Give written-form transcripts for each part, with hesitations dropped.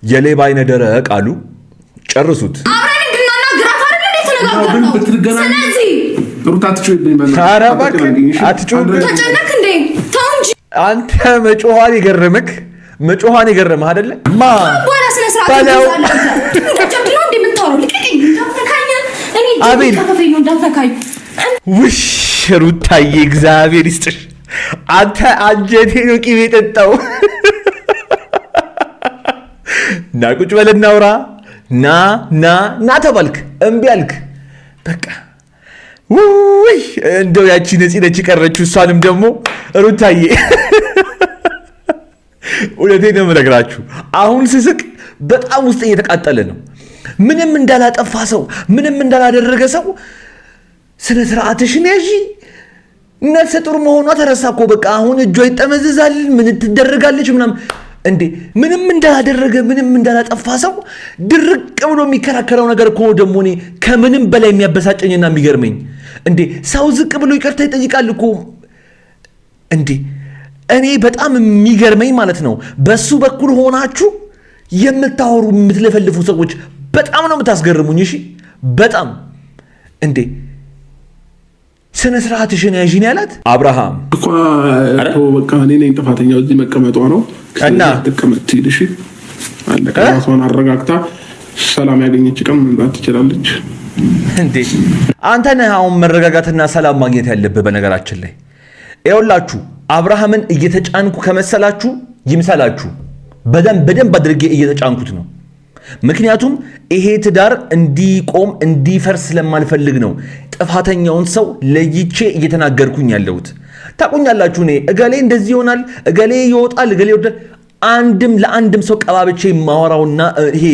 የሌባ አይነ ደረቅ አሉ። ጨርሱት። አንተ መጮኋን ይገርምክ መጮኋን ይገርምህ አይደለ? አቤል ውሽ ሩታዬ እግዚአብሔር ይስጥሽ። አንተ አንጀቴ ነው ቂቤ የጠጣው። ና ቁጭ በል እናውራ። ና ተባልክ እምቢ አልክ። በቃ ውይ እንደው ያቺ ነፂ ቀረችው። እሷንም ደግሞ ሩታዬ እውነቴን ነው የምነግራችሁ። አሁን ስስቅ በጣም ውስጥ እየተቃጠለ ነው። ምንም እንዳላጠፋ ሰው ምንም እንዳላደረገ ሰው ስነ ስርዓትሽን ያዢ። ነፍሰ ጡር መሆኗ ተረሳ እኮ በቃ አሁን እጇ ይጠመዝዛል። ምን ትደረጋለች ምናምን እንዴ? ምንም እንዳላደረገ ምንም እንዳላጠፋ ሰው ድርቅ ብሎ የሚከራከረው ነገር እኮ ደግሞ እኔ ከምንም በላይ የሚያበሳጨኝና የሚገርመኝ እንዴ ሰው ዝቅ ብሎ ይቅርታ ይጠይቃል እኮ እንዴ። እኔ በጣም የሚገርመኝ ማለት ነው በሱ በኩል ሆናችሁ የምታወሩ የምትለፈልፉ ሰዎች በጣም ነው የምታስገርሙኝ። እሺ በጣም እንዴ ስነ ስርዓትሽን ያዢን ያላት አብርሃም እኮ በቃ እኔ ነኝ ጥፋተኛው እዚህ መቀመጧ ነው እና ተቀመጥ ትይልሽ አለቀ። ራሷን አረጋግታ ሰላም ያገኘች ቀን መምጣት ትችላለች። እንዴ አንተ ነህ አሁን መረጋጋትና ሰላም ማግኘት ያለብህ። በነገራችን ላይ ይኸውላችሁ አብርሃምን እየተጫንኩ ከመሰላችሁ ይምሰላችሁ። በደንብ አድርጌ እየተጫንኩት ነው። ምክንያቱም ይሄ ትዳር እንዲቆም እንዲፈርስ ስለማልፈልግ ነው ጥፋተኛውን ሰው ለይቼ እየተናገርኩኝ ያለሁት። ታቁኛላችሁ እኔ እገሌ እንደዚህ ይሆናል እገሌ ይወጣል እገሌ ይወጣል ለአንድም ሰው ቀባብቼ የማወራውና ይሄ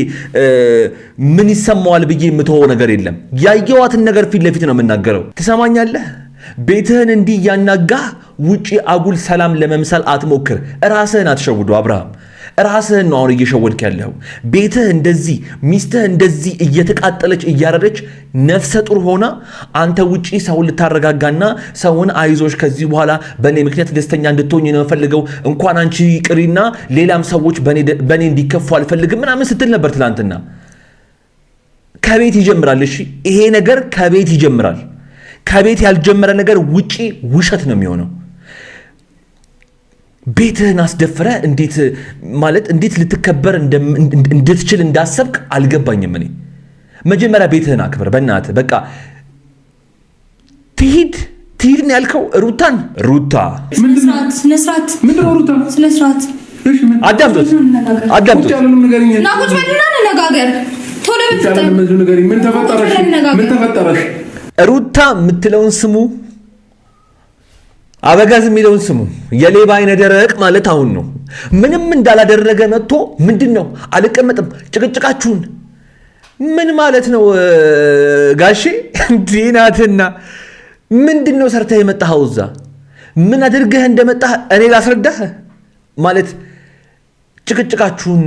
ምን ይሰማዋል ብዬ የምተወው ነገር የለም። ያየዋትን ነገር ፊት ለፊት ነው የምናገረው። ትሰማኛለህ? ቤትህን እንዲህ ያናጋህ ውጪ አጉል ሰላም ለመምሰል አትሞክር። ራስህን አትሸውዱ አብርሃም። ራስህን ነው አሁን እየሸወድክ ያለው። ቤትህ እንደዚህ ሚስትህ እንደዚህ እየተቃጠለች እያረረች ነፍሰ ጡር ሆና አንተ ውጪ ሰውን ልታረጋጋና ሰውን አይዞሽ ከዚህ በኋላ በእኔ ምክንያት ደስተኛ እንድትሆኝ ነው የምፈልገው እንኳን አንቺ ቅሪና ሌላም ሰዎች በእኔ እንዲከፉ አልፈልግም ምናምን ስትል ነበር ትላንትና። ከቤት ይጀምራል። እሺ ይሄ ነገር ከቤት ይጀምራል። ከቤት ያልጀመረ ነገር ውጪ ውሸት ነው የሚሆነው። ቤትህን አስደፍረ እንዴት ልትከበር እንድትችል እንዳሰብክ አልገባኝም። እኔ መጀመሪያ ቤትህን አክብር በእናትህ። በቃ ትሂድ ነው ያልከው ሩታ አዳምጡት ሩታ የምትለውን ስሙ፣ አበጋዝ የሚለውን ስሙ። የሌባ አይነ ደረቅ ማለት አሁን ነው። ምንም እንዳላደረገ መጥቶ ምንድነው አልቀመጥም ጭቅጭቃችሁን ምን ማለት ነው ጋሼ? ዲናትና ምንድነው ሰርተህ የመጣኸው? እዛ ምን አድርገህ እንደመጣህ እኔ ላስረዳህ ማለት ጭቅጭቃችሁን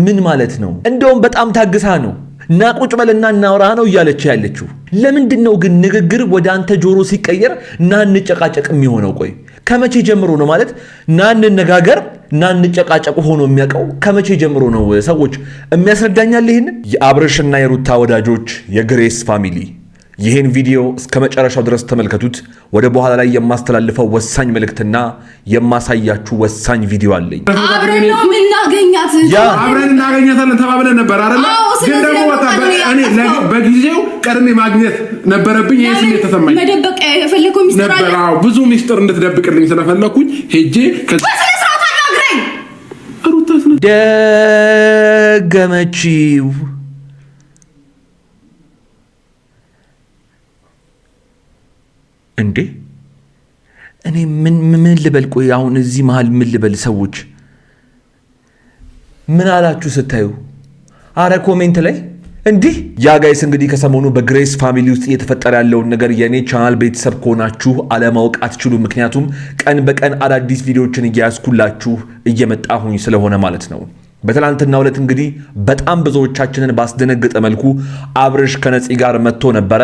ምን ማለት ነው? እንደውም በጣም ታግሳ ነው እና ቁጭ በልና እናውራ ነው እያለች ያለችው። ለምንድን ነው ግን ንግግር ወደ አንተ ጆሮ ሲቀየር ና እንጨቃጨቅ የሚሆነው? ቆይ ከመቼ ጀምሮ ነው ማለት ና እንነጋገር ና እንጨቃጨቅ ሆኖ የሚያውቀው? ከመቼ ጀምሮ ነው? ሰዎች የሚያስረዳኛል ይህን። የአብርሽና የሩታ ወዳጆች፣ የግሬስ ፋሚሊ ይህን ቪዲዮ እስከ መጨረሻው ድረስ ተመልከቱት። ወደ በኋላ ላይ የማስተላልፈው ወሳኝ መልእክትና የማሳያችሁ ወሳኝ ቪዲዮ አለኝ። አብረን ነው እናገኛት አብረን እናገኛታለን ተባብለን ነበር አይደል? ግን ደግሞ እኔ በጊዜው ቀድሜ ማግኘት ነበረብኝ። ይሄ ስሜት ተሰማኝ። መደበቅ የፈለኩኝ ሚስጥር አለ። ነበር ብዙ ሚስጥር እንድትደብቅልኝ ስለፈለኩኝ ሄጄ ደገመችው። እንዴ እኔ ምን ልበል? ቆይ አሁን እዚህ መሃል ምን ልበል? ሰዎች ምን አላችሁ ስታዩ? አረ ኮሜንት ላይ እንዲህ ያ ጋይስ። እንግዲህ ከሰሞኑ በግሬስ ፋሚሊ ውስጥ እየተፈጠረ ያለውን ነገር የኔ ቻናል ቤተሰብ ከሆናችሁ አለማወቅ አትችሉም። ምክንያቱም ቀን በቀን አዳዲስ ቪዲዮዎችን እያያዝኩላችሁ እየመጣሁኝ ስለሆነ ማለት ነው። በትላንትናው ዕለት እንግዲህ በጣም ብዙዎቻችንን ባስደነገጠ መልኩ አብርሽ ከነፂ ጋር መጥቶ ነበረ።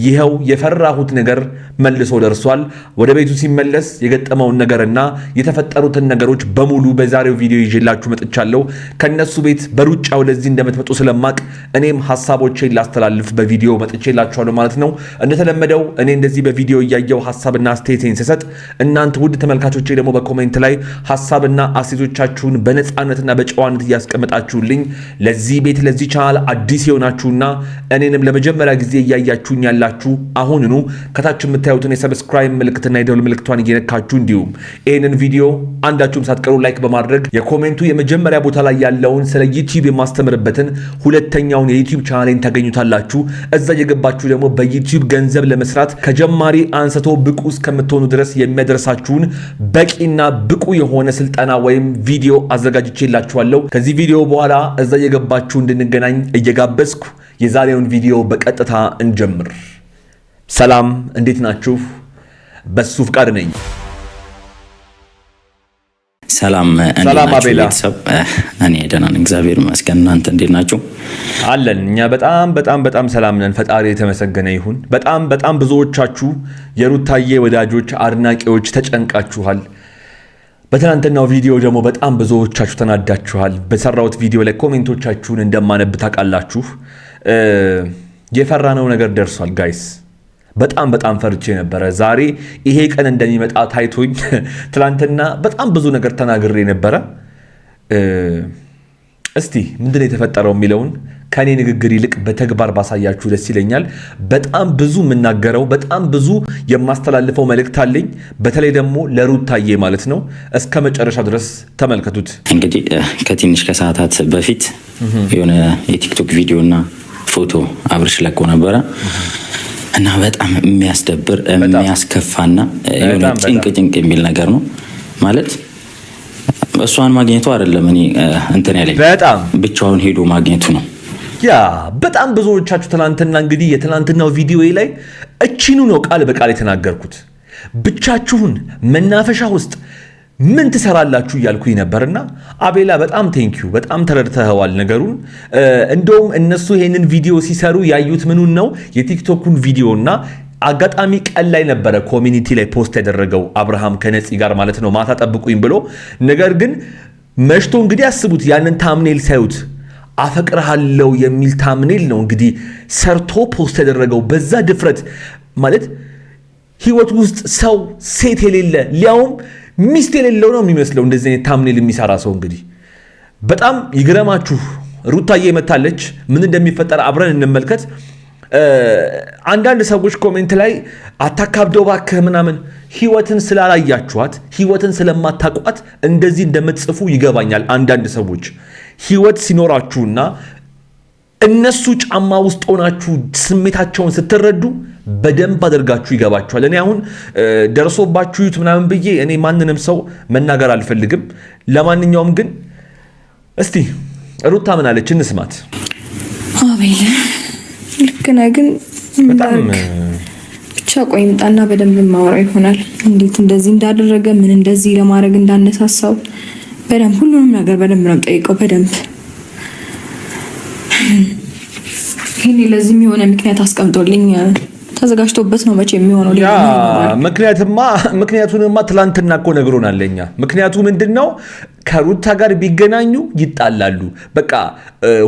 ይኸው የፈራሁት ነገር መልሶ ደርሷል። ወደ ቤቱ ሲመለስ የገጠመውን ነገርና የተፈጠሩትን ነገሮች በሙሉ በዛሬው ቪዲዮ ይዤላችሁ መጥቻለሁ። ከነሱ ቤት በሩጫ ወደዚህ እንደምትመጡ ስለማቅ እኔም ሐሳቦቼን ላስተላልፍ በቪዲዮ መጥቼላችኋለሁ ማለት ነው። እንደተለመደው እኔ እንደዚህ በቪዲዮ እያየው ሐሳብና አስተያየቴን ስሰጥ እናንተ ውድ ተመልካቾቼ ደግሞ በኮሜንት ላይ ሐሳብና አስተያየቶቻችሁን በነፃነትና በጨዋነት እያስቀመጣችሁልኝ ለዚህ ቤት ለዚህ ቻናል አዲስ የሆናችሁና እኔንም ለመጀመሪያ ጊዜ እያያችሁኝ ያላችሁ አሁንኑ ከታች የምታዩትን የሰብስክራይብ ምልክትና የደወል ምልክቷን እየነካችሁ እንዲሁም ይህንን ቪዲዮ አንዳችሁም ሳትቀሩ ላይክ በማድረግ የኮሜንቱ የመጀመሪያ ቦታ ላይ ያለውን ስለ ዩቲዩብ የማስተምርበትን ሁለተኛውን የዩቲዩብ ቻናሌን ታገኙታላችሁ። እዛ የገባችሁ ደግሞ በዩቲዩብ ገንዘብ ለመስራት ከጀማሪ አንስቶ ብቁ እስከምትሆኑ ድረስ የሚያደርሳችሁን በቂና ብቁ የሆነ ስልጠና ወይም ቪዲዮ አዘጋጅቼላችኋለሁ። ከዚህ ቪዲዮ በኋላ እዛ የገባችሁ እንድንገናኝ እየጋበዝኩ የዛሬውን ቪዲዮ በቀጥታ እንጀምር። ሰላም፣ እንዴት ናችሁ? በሱ ፍቃድ ነኝ። ሰላም አቤላ። እኔ ደህና ነኝ እግዚአብሔር ይመስገን። እናንተ እንዴት ናችሁ? አለን። እኛ በጣም ሰላም ነን። ፈጣሪ የተመሰገነ ይሁን። በጣም ብዙዎቻችሁ የሩታዬ ወዳጆች፣ አድናቂዎች ተጨንቃችኋል። በትናንትናው ቪዲዮ ደግሞ በጣም ብዙዎቻችሁ ተናዳችኋል። በሰራሁት ቪዲዮ ላይ ኮሜንቶቻችሁን እንደማነብ ታውቃላችሁ። የፈራነው ነገር ደርሷል ጋይስ። በጣም ፈርቼ ነበረ። ዛሬ ይሄ ቀን እንደሚመጣ ታይቶኝ ትናንትና በጣም ብዙ ነገር ተናግሬ ነበረ። እስቲ ምንድን ነው የተፈጠረው የሚለውን ከኔ ንግግር ይልቅ በተግባር ባሳያችሁ ደስ ይለኛል። በጣም ብዙ የምናገረው በጣም ብዙ የማስተላልፈው መልእክት አለኝ። በተለይ ደግሞ ለሩታዬ ማለት ነው። እስከ መጨረሻ ድረስ ተመልከቱት። እንግዲህ ከትንሽ ከሰዓታት በፊት የሆነ የቲክቶክ ቪዲዮና ፎቶ አብርሽ ለቆ ነበረ እና በጣም የሚያስደብር የሚያስከፋና የሆነ ጭንቅ የሚል ነገር ነው ማለት እሷን ማግኘቱ አይደለም እኔ እንትን ያለኝ በጣም ብቻውን ሄዶ ማግኘቱ ነው። ያ በጣም ብዙዎቻችሁ ትናንትና እንግዲህ የትናንትናው ቪዲዮ ላይ እቺኑ ነው ቃል በቃል የተናገርኩት። ብቻችሁን መናፈሻ ውስጥ ምን ትሰራላችሁ እያልኩኝ ነበርና አቤላ በጣም ቴንኪዩ፣ በጣም ተረድተኸዋል ነገሩን። እንደውም እነሱ ይሄንን ቪዲዮ ሲሰሩ ያዩት ምኑን ነው የቲክቶኩን ቪዲዮና አጋጣሚ ቀን ላይ ነበረ ኮሚኒቲ ላይ ፖስት ያደረገው አብርሃም ከነፂ ጋር ማለት ነው ማታ ጠብቁኝ ብሎ። ነገር ግን መሽቶ እንግዲህ አስቡት ያንን ታምኔል ሳዩት አፈቅርሃለሁ የሚል ታምኔል ነው እንግዲህ ሰርቶ ፖስት ያደረገው። በዛ ድፍረት ማለት ህይወት ውስጥ ሰው ሴት የሌለ ሊያውም ሚስት የሌለው ነው የሚመስለው እንደዚህ አይነት ታምኔል የሚሰራ ሰው። እንግዲህ በጣም ይግረማችሁ። ሩታዬ መታለች። ምን እንደሚፈጠር አብረን እንመልከት። አንዳንድ ሰዎች ኮሜንት ላይ አታካብደው ባክህ ምናምን፣ ህይወትን ስላላያችኋት ህይወትን ስለማታቋት እንደዚህ እንደምትጽፉ ይገባኛል። አንዳንድ ሰዎች ህይወት ሲኖራችሁና እነሱ ጫማ ውስጥ ሆናችሁ ስሜታቸውን ስትረዱ በደንብ አድርጋችሁ ይገባችኋል። እኔ አሁን ደርሶባችሁ ዩት ምናምን ብዬ እኔ ማንንም ሰው መናገር አልፈልግም። ለማንኛውም ግን እስቲ ሩታ ምን አለች እንስማት። አቤል ልክ ነህ፣ ግን ብቻ ቆይ ምጣና በደንብ ማወራ ይሆናል። እንዴት እንደዚህ እንዳደረገ ምን እንደዚህ ለማድረግ እንዳነሳሳው በደንብ ሁሉንም ነገር በደንብ ነው ጠይቀው። በደንብ ይሄኔ ለዚህም የሆነ ምክንያት አስቀምጦልኝ ተዘጋጅቶበት ነው መቼ የሚሆነው። ምክንያቱንማ ትላንትና እኮ ነግሮናል ለኛ። ምክንያቱ ምንድነው? ከሩታ ጋር ቢገናኙ ይጣላሉ። በቃ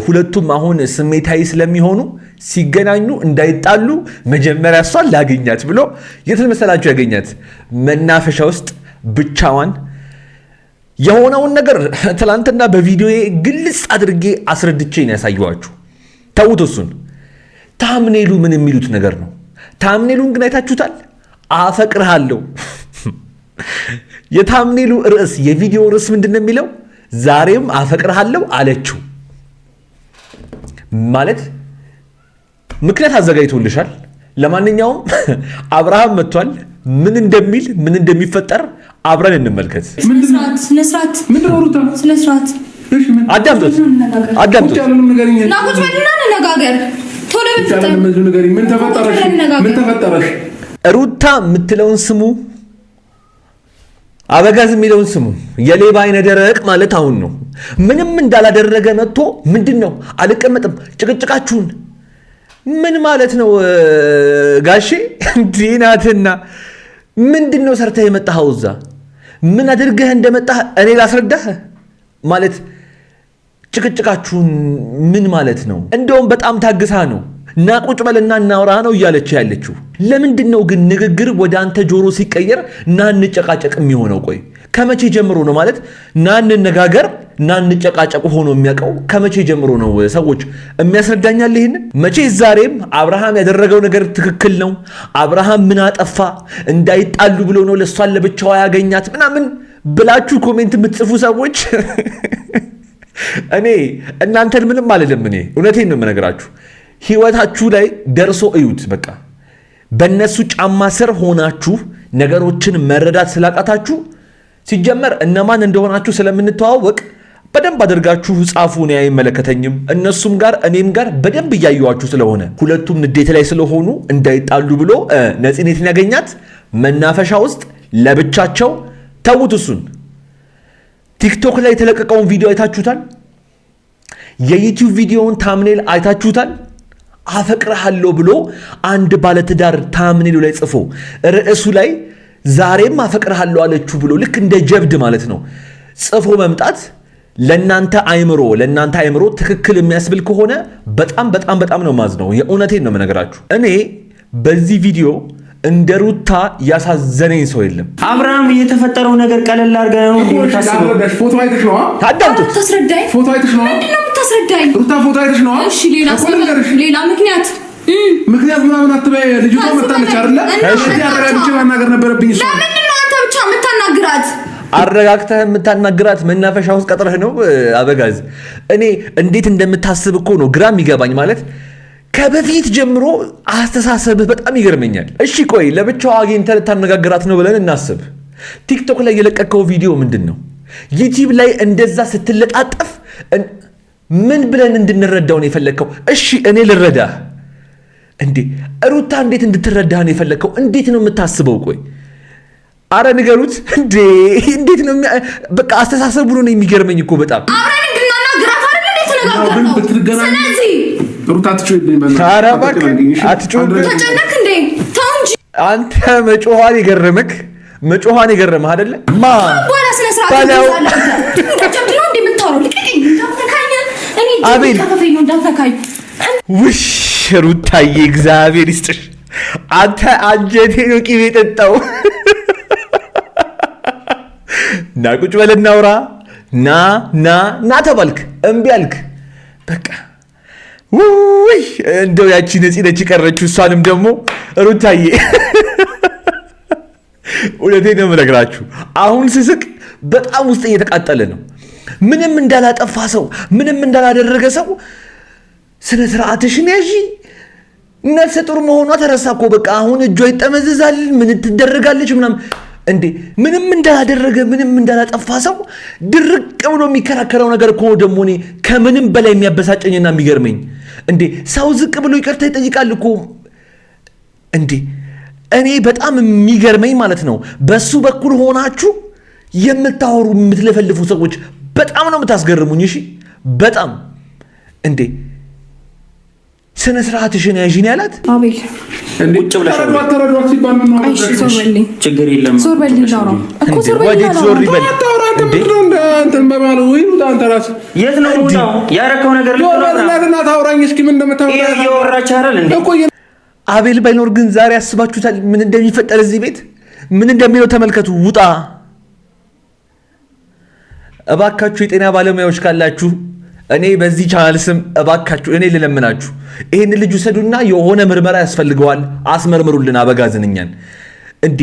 ሁለቱም አሁን ስሜታዊ ስለሚሆኑ ሲገናኙ እንዳይጣሉ መጀመሪያ እሷን ላገኛት ብሎ የት መሰላችሁ ያገኛት? መናፈሻ ውስጥ ብቻዋን። የሆነውን ነገር ትላንትና በቪዲዮዬ ግልጽ አድርጌ አስረድቼ ነው ያሳየኋችሁ። ተውት እሱን። ታምኔሉ ምን የሚሉት ነገር ነው? ታምኔሉን ግን አይታችሁታል? አፈቅርሃለሁ። የታምኔሉ ርዕስ የቪዲዮ ርዕስ ምንድን ነው የሚለው? ዛሬም አፈቅርሃለሁ አለችው ማለት ምክንያት አዘጋጅቶልሻል። ለማንኛውም አብርሃም መጥቷል። ምን እንደሚል ምን እንደሚፈጠር አብረን እንመልከት። አዳምጡት። ሩታ የምትለውን ስሙ። አበጋዝ የሚለውን ስሙ። የሌባ አይነ ደረቅ ማለት አሁን ነው። ምንም እንዳላደረገ መጥቶ ምንድነው አልቀመጥም ጭቅጭቃችሁን ምን ማለት ነው ጋሼ? ዲናትና ምንድነው ሰርተህ የመጣኸው? እዛ ምን አድርገህ እንደመጣህ እኔ ላስረዳህ ማለት ጭቅጭቃችሁን ምን ማለት ነው? እንደውም በጣም ታግሳ ነው ና ቁጭ በልና እናውራ ነው እያለች ያለችው። ለምንድነው ግን ንግግር ወደ አንተ ጆሮ ሲቀየር ና እንጨቃጨቅ የሚሆነው? ቆይ ከመቼ ጀምሮ ነው ማለት ና እንነጋገር ና እንጨቃጨቅ ሆኖ የሚያውቀው? ከመቼ ጀምሮ ነው? ሰዎች የሚያስረዳኛል ይሄንን። መቼ ዛሬም አብርሃም ያደረገው ነገር ትክክል ነው፣ አብርሃም ምን አጠፋ እንዳይጣሉ ብሎ ነው ለሷን ለብቻዋ ያገኛት ምናምን ብላችሁ ኮሜንት የምትጽፉ ሰዎች እኔ እናንተን ምንም አልልም። እኔ እውነቴን ነው የምነግራችሁ። ህይወታችሁ ላይ ደርሶ እዩት። በቃ በእነሱ ጫማ ስር ሆናችሁ ነገሮችን መረዳት ስላቃታችሁ ሲጀመር እነማን እንደሆናችሁ ስለምንተዋወቅ በደንብ አድርጋችሁ ጻፉ። እኔ አይመለከተኝም። እነሱም ጋር እኔም ጋር በደንብ እያዩዋችሁ ስለሆነ ሁለቱም ንዴት ላይ ስለሆኑ እንዳይጣሉ ብሎ ነፂኔትን ያገኛት መናፈሻ ውስጥ ለብቻቸው ተውት። እሱን ቲክቶክ ላይ የተለቀቀውን ቪዲዮ አይታችሁታል? የዩቲዩብ ቪዲዮውን ታምኔል አይታችሁታል? አፈቅርሃለሁ ብሎ አንድ ባለትዳር ታምኔሉ ላይ ጽፎ ርዕሱ ላይ ዛሬም አፈቅርሃለሁ አለችው ብሎ ልክ እንደ ጀብድ ማለት ነው ጽፎ መምጣት ለናንተ አይምሮ ትክክል የሚያስብል ከሆነ በጣም በጣም በጣም ነው ማዝነው። የእውነቴን ነው የምነግራችሁ። እኔ በዚህ ቪዲዮ እንደ ሩታ ያሳዘነኝ ሰው የለም። አብርሃም የተፈጠረው ነገር ቀለል አድርገህ ነው የምታስበው። ፎቶ አይተሽ ነው? ታዳምጡት። ታስረዳኝ። ፎቶ አይተሽ ነው? ምንድን ነው የምታስረዳኝ? ሩታ ፎቶ አይተሽ ነው? እሺ ሌላ ምክንያት ምናምን አትበይ። ልጅቷ መጣለች አይደለ? እሺ ያረጋግጬ ማናገር ነበረብኝ። እሷ ለምንድን ነው አንተ ብቻ የምታናግራት? አረጋግተህ የምታናግራት መናፈሻ ውስጥ ቀጥረህ ነው አበጋዝ? እኔ እንዴት እንደምታስብ እኮ ነው ግራ የሚገባኝ። ማለት ከበፊት ጀምሮ አስተሳሰብህ በጣም ይገርመኛል። እሺ ቆይ ለብቻው አግኝተህ ልታነጋግራት ነው ብለን እናስብ። ቲክቶክ ላይ የለቀቀው ቪዲዮ ምንድን ነው? ዩቲዩብ ላይ እንደዛ ስትለጣጠፍ ምን ብለን እንድንረዳው ነው የፈለግከው? እሺ እኔ ልረዳህ እንዴ? ሩታ እንዴት እንድትረዳህ ነው የፈለግከው? እንዴት ነው የምታስበው? ቆይ አረ ንገሩት እንዴ! እንዴት ነው በቃ አስተሳሰቡ ነው የሚገርመኝ እኮ በጣም። አብረን እንድናናግራት አይደል እንዴ ተነጋግረን? ስለዚህ ሩታ አትጮህብኝ በእናትህ። ኧረ እባክህ አትጮህብኝ። ተጨነክ እንዴ? ተው እንጂ አንተ መጮኋን የገረመህ አይደለ? ማ ወላ ስነ ስርዓት ባለው ተጨብሎ እንዴ የምታወራው? ልቀቀኝ። እንዳትነካኝ። እኔ አቤል ከፈፈኝ ነው እንዳትነካኝ። ውሽ ሩታዬ እግዚአብሔር ይስጥሽ። አንተ አንጀቴ ነው ቂቤ የጠጣው። ና ቁጭ በል እናውራ። ና ተባልክ እምቢ አልክ። በቃ ውይ እንደው ያቺ ነፂ ቀረችው። እሷንም ደግሞ ሩታዬ እውነቴን ነው የምነግራችሁ። አሁን ስስቅ በጣም ውስጥ እየተቃጠለ ነው። ምንም እንዳላጠፋ ሰው ምንም እንዳላደረገ ሰው ስነ ስርዓትሽን ያዢ። ነፍሰ ጡር መሆኗ ተረሳ እኮ በቃ አሁን እጇ ይጠመዝዛል። ምን ትደረጋለች ምናምን እንዴ? ምንም እንዳላደረገ ምንም እንዳላጠፋ ሰው ድርቅ ብሎ የሚከራከረው ነገር እኮ ደግሞ እኔ ከምንም በላይ የሚያበሳጨኝና የሚገርመኝ እንዴ ሰው ዝቅ ብሎ ይቅርታ ይጠይቃል እኮ እንዴ። እኔ በጣም የሚገርመኝ ማለት ነው በሱ በኩል ሆናችሁ የምታወሩ የምትለፈልፉ ሰዎች በጣም ነው የምታስገርሙኝ። እሺ በጣም እንዴ ስነ ስርዓትሽን ያዢን ያላት አቤል ቁጭ ብለሽ ተረዷት ሲባል ምን ነው? እሺ ዞር በልኝ። ችግር የለም። ዞር በልኝ ነው እኮ ዞር በልኝ ነው። ዞር ይበል እንደ አንተን በማለት ወይ አንተ ራስህ የት ነው የምወጣው? ያረከው ነገር ለምን ታውራኝ? እስኪ ምን እንደምታወራ እያወራች አይደል እንዴ? እኮ አቤል ባይኖር ግን ዛሬ አስባችሁታል ምን እንደሚፈጠር እዚህ ቤት? ምን እንደሚለው ተመልከቱ። ውጣ እባካችሁ፣ የጤና ባለሙያዎች ካላችሁ እኔ በዚህ ቻናል ስም እባካችሁ እኔ ልለምናችሁ ይሄን ልጅ ውሰዱና የሆነ ምርመራ ያስፈልገዋል፣ አስመርምሩልን አበጋዝን እኛን። እንዴ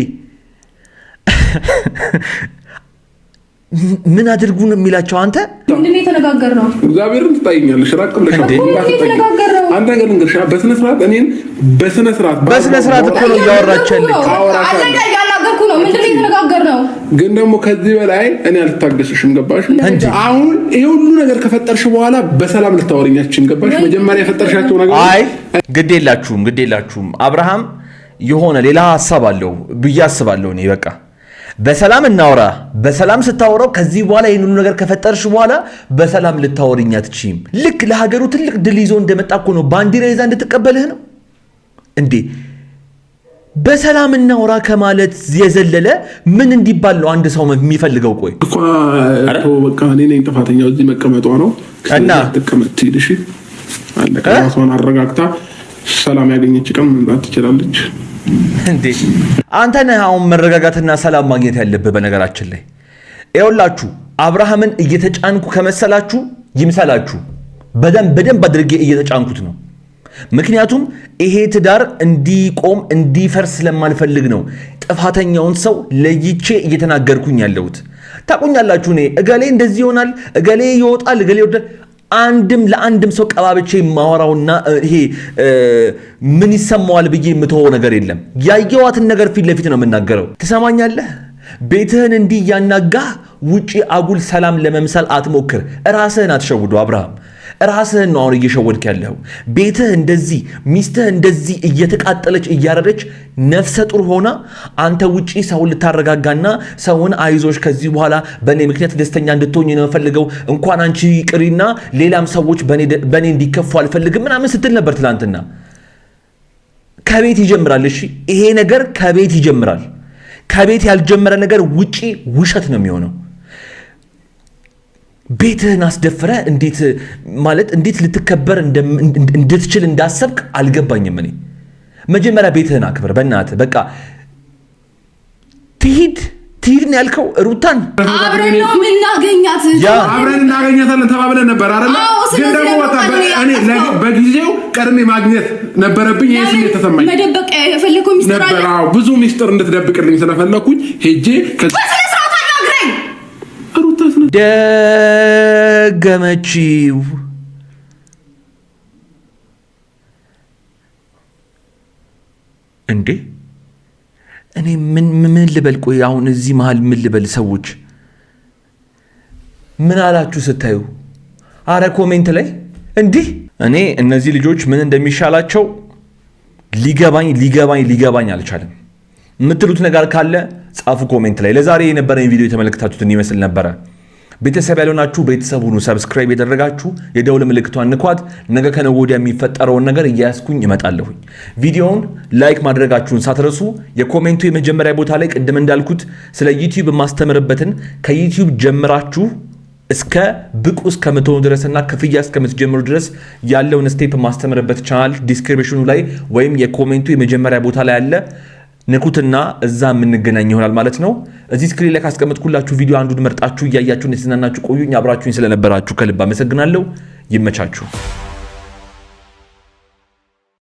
ምን አድርጉ ነው የሚላቸው? አንተ ምንድን ነው የተነጋገርነው? እግዚአብሔርን ትጣይኛለሽ። ራቅ ብለሽ አንተ ግን እንግዲህ በስነ ስርዓት እኔን በስነ ስርዓት እኮ ነው እያወራች ያለች። ያላገርኩ ነው። ምንድን ነው የተነጋገርነው? ግን ደግሞ ከዚህ በላይ እኔ አልታገስሽም። ገባሽ? አሁን ይሄ ሁሉ ነገር ከፈጠርሽ በኋላ በሰላም ልታወሪኛችን ገባሽ? መጀመሪያ የፈጠርሻቸው ነገር አይ ግድ የላችሁም። አብርሃም የሆነ ሌላ ሐሳብ አለው ብዬ አስባለሁ እኔ በቃ በሰላም እናውራ። በሰላም ስታወራው ከዚህ በኋላ ይህን ሁሉ ነገር ከፈጠርሽ በኋላ በሰላም ልታወሪኝ አትችይም። ልክ ለሀገሩ ትልቅ ድል ይዞ እንደመጣ እኮ ነው ባንዲራ ይዛ እንድትቀበልህ ነው እንዴ? በሰላም እናውራ ከማለት የዘለለ ምን እንዲባል ነው አንድ ሰው የሚፈልገው? ቆይ በቃ እኔ ነኝ ጥፋተኛው እዚህ መቀመጧ ነው እና ተቀመጥ ትይልሽ አለቀ። ራሷን አረጋግታ ሰላም ያገኘች ቀን መምጣት ትችላለች እንዴ? አንተ ነህ አሁን መረጋጋትና ሰላም ማግኘት ያለብህ። በነገራችን ላይ ይኸውላችሁ አብርሃምን እየተጫንኩ ከመሰላችሁ ይምሰላችሁ። በደንብ አድርጌ እየተጫንኩት ነው። ምክንያቱም ይሄ ትዳር እንዲቆም እንዲፈርስ ስለማልፈልግ ነው ጥፋተኛውን ሰው ለይቼ እየተናገርኩኝ ያለሁት። ታቁኛላችሁ እኔ እገሌ እንደዚህ ይሆናል፣ እገሌ ይወጣል፣ እገሌ ይወጣል ለአንድም ሰው ቀባብቼ ማወራውና ይሄ ምን ይሰማዋል ብዬ የምተወው ነገር የለም። ያየዋትን ነገር ፊት ለፊት ነው የምናገረው። ትሰማኛለህ? ቤትህን እንዲህ ያናጋህ ውጪ አጉል ሰላም ለመምሰል አትሞክር። ራስህን አትሸውዱ አብርሃም። ራስህን ነው አሁን እየሸወድክ ያለው። ቤትህ እንደዚህ ሚስትህ እንደዚህ እየተቃጠለች እያረረች ነፍሰ ጡር ሆና አንተ ውጪ ሰውን ልታረጋጋና ሰውን አይዞሽ ከዚህ በኋላ በእኔ ምክንያት ደስተኛ እንድትሆኝ ነው ፈልገው እንኳን አንቺ ቅሪና ሌላም ሰዎች በእኔ እንዲከፉ አልፈልግም ምናምን ስትል ነበር ትላንትና። ከቤት ይጀምራል። እሺ ይሄ ነገር ከቤት ይጀምራል። ከቤት ያልጀመረ ነገር ውጪ ውሸት ነው የሚሆነው። ቤትህን አስደፍረ እንዴት ልትከበር እንድትችል እንዳሰብክ አልገባኝም። እኔ መጀመሪያ ቤትህን አክብር በእናትህ። በቃ ትሂድ ነው ያልከው። ሩታን አብረን ነው የምናገኛት። አብረን እናገኛታለን ተባብለን ነበር አይደል? ግን ደግሞ እኔ በጊዜው ቀድሜ ማግኘት ነበረብኝ። ይሄ ስሜት ተሰማኝ። መደበቅ የፈለከው ሚስጥር አለ ነበር። አዎ ብዙ ሚስጥር እንድትደብቅልኝ ስለፈለኩኝ ሄጄ ደገመችው እንዴ? እኔ ምን ልበል? ቆይ አሁን እዚህ መሃል ምን ልበል? ሰዎች ምን አላችሁ ስታዩ? አረ ኮሜንት ላይ እንዲህ እኔ እነዚህ ልጆች ምን እንደሚሻላቸው ሊገባኝ አልቻለም። የምትሉት ነገር ካለ ጻፉ ኮሜንት ላይ። ለዛሬ የነበረኝ ቪዲዮ የተመለከታችሁትን ይመስል ነበረ። ቤተሰብ ያልሆናችሁ ቤተሰብ ሁኑ። ሰብስክራይብ ያደረጋችሁ የደውል ምልክቷን ንኳት። ነገ ከነገ ወዲያ የሚፈጠረውን ነገር እያያስኩኝ እመጣለሁኝ። ቪዲዮውን ላይክ ማድረጋችሁን ሳትረሱ የኮሜንቱ የመጀመሪያ ቦታ ላይ ቅድም እንዳልኩት ስለ ዩቲዩብ የማስተምርበትን ከዩቲዩብ ጀምራችሁ እስከ ብቁ እስከምትሆኑ ድረስና ክፍያ እስከምትጀምሩ ድረስ ያለውን ስቴፕ ማስተምርበት ቻናል ዲስክሪፕሽኑ ላይ ወይም የኮሜንቱ የመጀመሪያ ቦታ ላይ አለ። ንኩትና እዛ የምንገናኝ ይሆናል ማለት ነው። እዚህ ስክሪን ላይ ካስቀመጥኩላችሁ ቪዲዮ አንዱን መርጣችሁ እያያችሁን የተዝናናችሁ ቆዩኝ። አብራችሁኝ ስለነበራችሁ ከልብ አመሰግናለሁ። ይመቻችሁ።